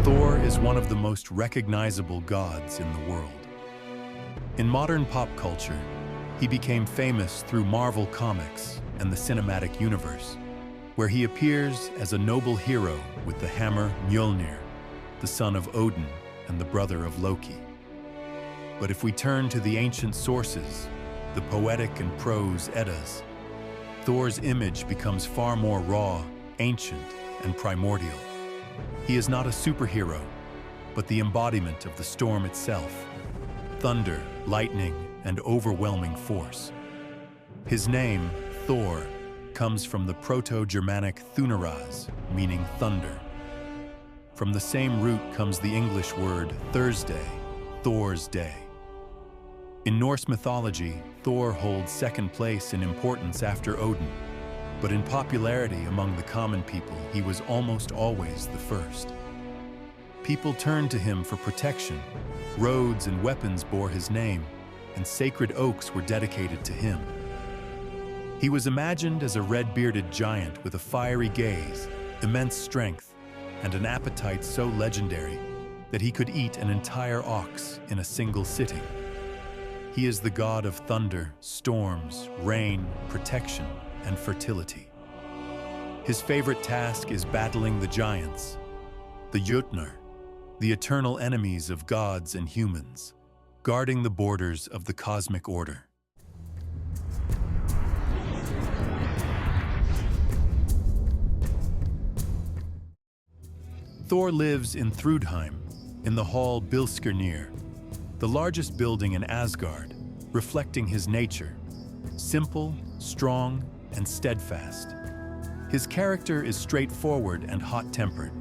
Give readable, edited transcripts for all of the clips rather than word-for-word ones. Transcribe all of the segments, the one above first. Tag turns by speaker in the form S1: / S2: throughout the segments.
S1: Thor is one of the most recognizable gods in the world. In modern pop culture, he became famous through Marvel Comics and the cinematic universe, where he appears as a noble hero with the hammer Mjolnir, the son of Odin and the brother of Loki. But if we turn to the ancient sources, the poetic and prose Eddas, Thor's image becomes far more raw, ancient, and primordial. He is not a superhero, but the embodiment of the storm itself: thunder, lightning, and overwhelming force. His name, Thor, comes from the Proto-Germanic thuneraz, meaning thunder. From the same root comes the English word Thursday, Thor's Day. In Norse mythology, Thor holds second place in importance after Odin, but in popularity among the common people, he was almost always the first. People turned to him for protection. Roads and weapons bore his name, and sacred oaks were dedicated to him. He was imagined as a red-bearded giant with a fiery gaze, immense strength, and an appetite so legendary that he could eat an entire ox in a single sitting. He is the god of thunder, storms, rain, protection, and fertility. His favorite task is battling the giants, the Jötnar, the eternal enemies of gods and humans, guarding the borders of the cosmic order. Thor lives in Thrudheim, in the hall Bilskirnir, the largest building in Asgard, reflecting his nature: simple, strong, and steadfast. His character is straightforward and hot-tempered.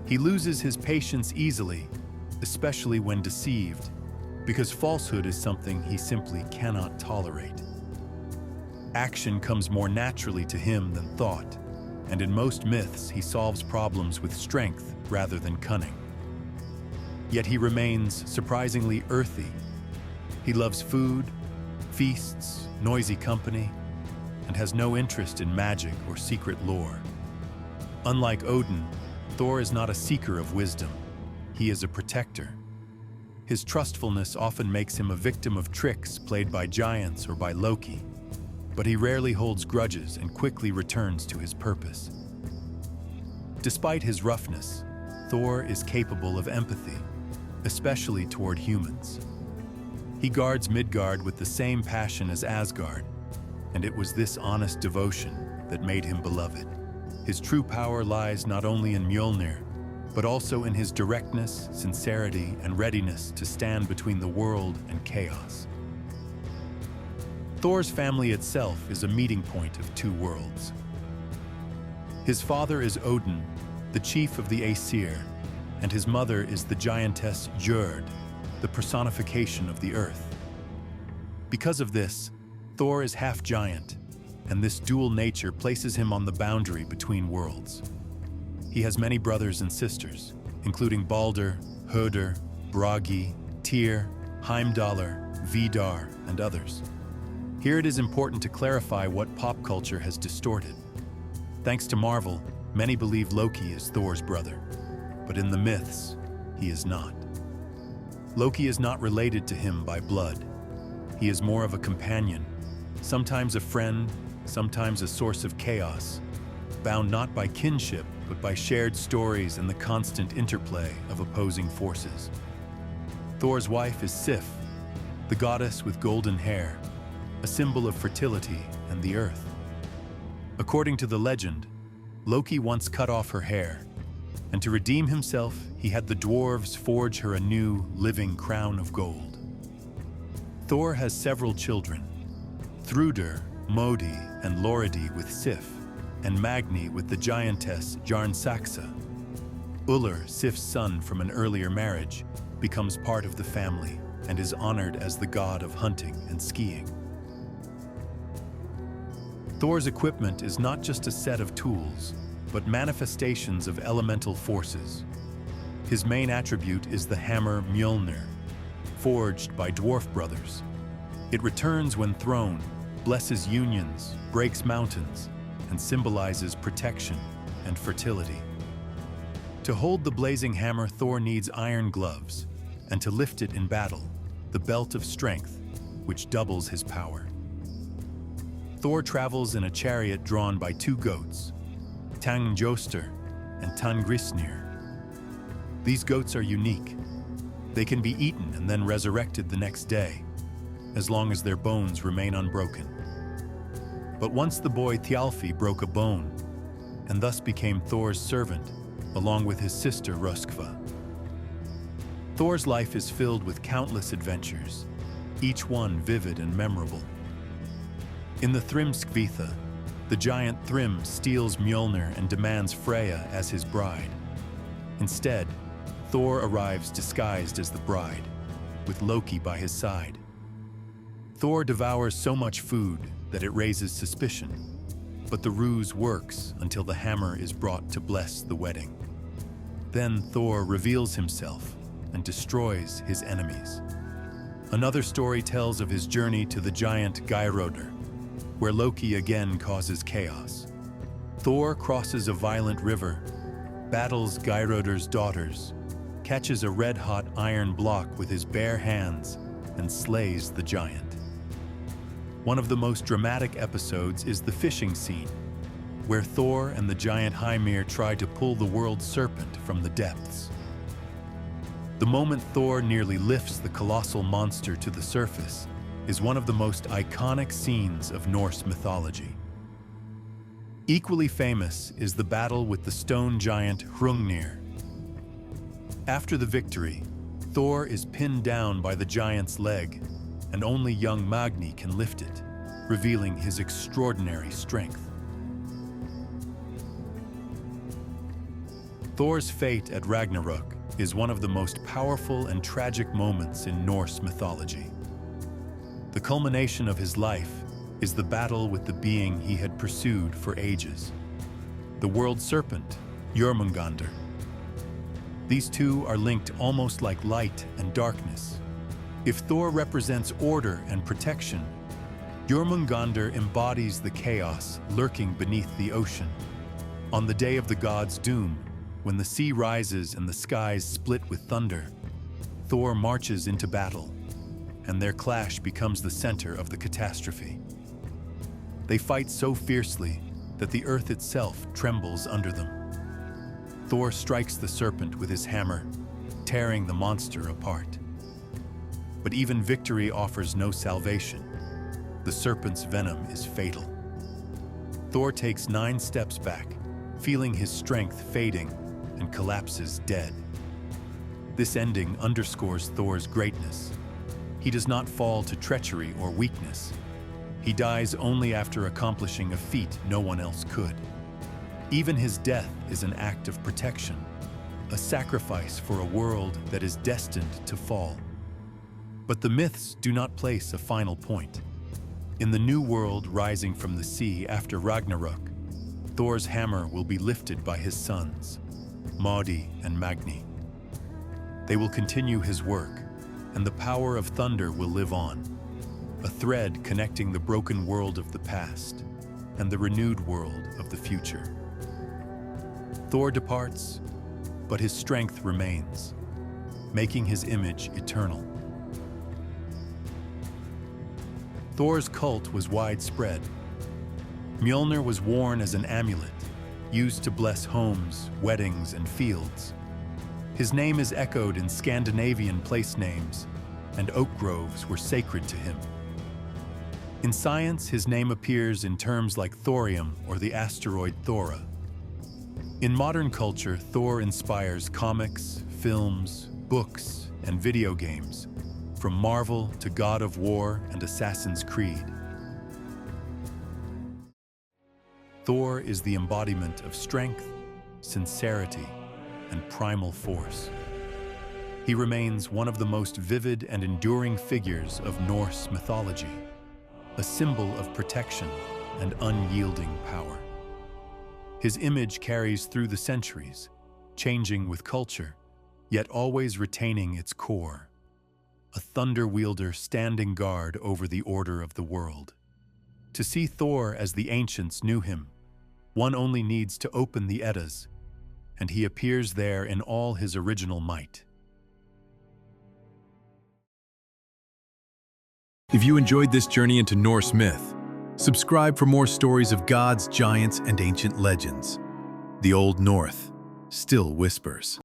S1: He loses his patience easily, especially when deceived, because falsehood is something he simply cannot tolerate. Action comes more naturally to him than thought, and in most myths he solves problems with strength rather than cunning. Yet he remains surprisingly earthy. He loves food, feasts, noisy company, and has no interest in magic or secret lore. Unlike Odin, Thor is not a seeker of wisdom. He is a protector. His trustfulness often makes him a victim of tricks played by giants or by Loki, but he rarely holds grudges and quickly returns to his purpose. Despite his roughness, Thor is capable of empathy, especially toward humans. He guards Midgard with the same passion as Asgard, and it was this honest devotion that made him beloved. His true power lies not only in Mjolnir, but also in his directness, sincerity, and readiness to stand between the world and chaos. Thor's family itself is a meeting point of two worlds. His father is Odin, the chief of the Aesir, and his mother is the giantess Jord, the personification of the earth. Because of this, Thor is half giant, and this dual nature places him on the boundary between worlds. He has many brothers and sisters, including Balder, Höder, Bragi, Tyr, Heimdallr, Vidar, and others. Here it is important to clarify what pop culture has distorted. Thanks to Marvel, many believe Loki is Thor's brother, but in the myths, he is not. Loki is not related to him by blood. He is more of a companion, sometimes a friend, sometimes a source of chaos, bound not by kinship, but by shared stories and the constant interplay of opposing forces. Thor's wife is Sif, the goddess with golden hair, a symbol of fertility and the earth. According to the legend, Loki once cut off her hair, and to redeem himself, he had the dwarves forge her a new, living crown of gold. Thor has several children: Thruder, Modi, and Loridi with Sif, and Magni with the giantess Jarnsaxa. Ullr, Sif's son from an earlier marriage, becomes part of the family and is honored as the god of hunting and skiing. Thor's equipment is not just a set of tools, but manifestations of elemental forces. His main attribute is the hammer Mjolnir, forged by dwarf brothers. It returns when thrown, blesses unions, breaks mountains, and symbolizes protection and fertility. To hold the blazing hammer, Thor needs iron gloves, and to lift it in battle, the belt of strength, which doubles his power. Thor travels in a chariot drawn by two goats, Tangjoster and Tangrisnir. These goats are unique. They can be eaten and then resurrected the next day, as long as their bones remain unbroken. But once the boy Thjalfi broke a bone, and thus became Thor's servant, along with his sister Röskva. Thor's life is filled with countless adventures, each one vivid and memorable. In the Thrimskvitha, the giant Thrym steals Mjolnir and demands Freya as his bride. Instead, Thor arrives disguised as the bride, with Loki by his side. Thor devours so much food that it raises suspicion, but the ruse works until the hammer is brought to bless the wedding. Then Thor reveals himself and destroys his enemies. Another story tells of his journey to the giant Geirrodr, where Loki again causes chaos. Thor crosses a violent river, battles Geirrodr's daughters, catches a red-hot iron block with his bare hands, and slays the giant. One of the most dramatic episodes is the fishing scene, where Thor and the giant Hymir try to pull the world serpent from the depths. The moment Thor nearly lifts the colossal monster to the surface is one of the most iconic scenes of Norse mythology. Equally famous is the battle with the stone giant Hrungnir. After the victory, Thor is pinned down by the giant's leg, and only young Magni can lift it, revealing his extraordinary strength. Thor's fate at Ragnarök is one of the most powerful and tragic moments in Norse mythology. The culmination of his life is the battle with the being he had pursued for ages, the world serpent, Jormungandr. These two are linked almost like light and darkness. If Thor represents order and protection, Jormungandr embodies the chaos lurking beneath the ocean. On the day of the gods' doom, when the sea rises and the skies split with thunder, Thor marches into battle, and their clash becomes the center of the catastrophe. They fight so fiercely that the earth itself trembles under them. Thor strikes the serpent with his hammer, tearing the monster apart. But even victory offers no salvation. The serpent's venom is fatal. Thor takes 9 steps back, feeling his strength fading, and collapses dead. This ending underscores Thor's greatness. He does not fall to treachery or weakness. He dies only after accomplishing a feat no one else could. Even his death is an act of protection, a sacrifice for a world that is destined to fall. But the myths do not place a final point. In the new world rising from the sea after Ragnarök, Thor's hammer will be lifted by his sons, Modi and Magni. They will continue his work, and the power of thunder will live on, a thread connecting the broken world of the past and the renewed world of the future. Thor departs, but his strength remains, making his image eternal. Thor's cult was widespread. Mjolnir was worn as an amulet, used to bless homes, weddings, and fields. His name is echoed in Scandinavian place names, and oak groves were sacred to him. In science, his name appears in terms like thorium or the asteroid Thora. In modern culture, Thor inspires comics, films, books, and video games, from Marvel to God of War and Assassin's Creed. Thor is the embodiment of strength, sincerity, and primal force. He remains one of the most vivid and enduring figures of Norse mythology, a symbol of protection and unyielding power. His image carries through the centuries, changing with culture, yet always retaining its core, a thunder wielder standing guard over the order of the world. To see Thor as the ancients knew him, one only needs to open the Eddas and he appears there in all his original might.
S2: If you enjoyed this journey into Norse myth, subscribe for more stories of gods, giants, and ancient legends. The Old North still whispers.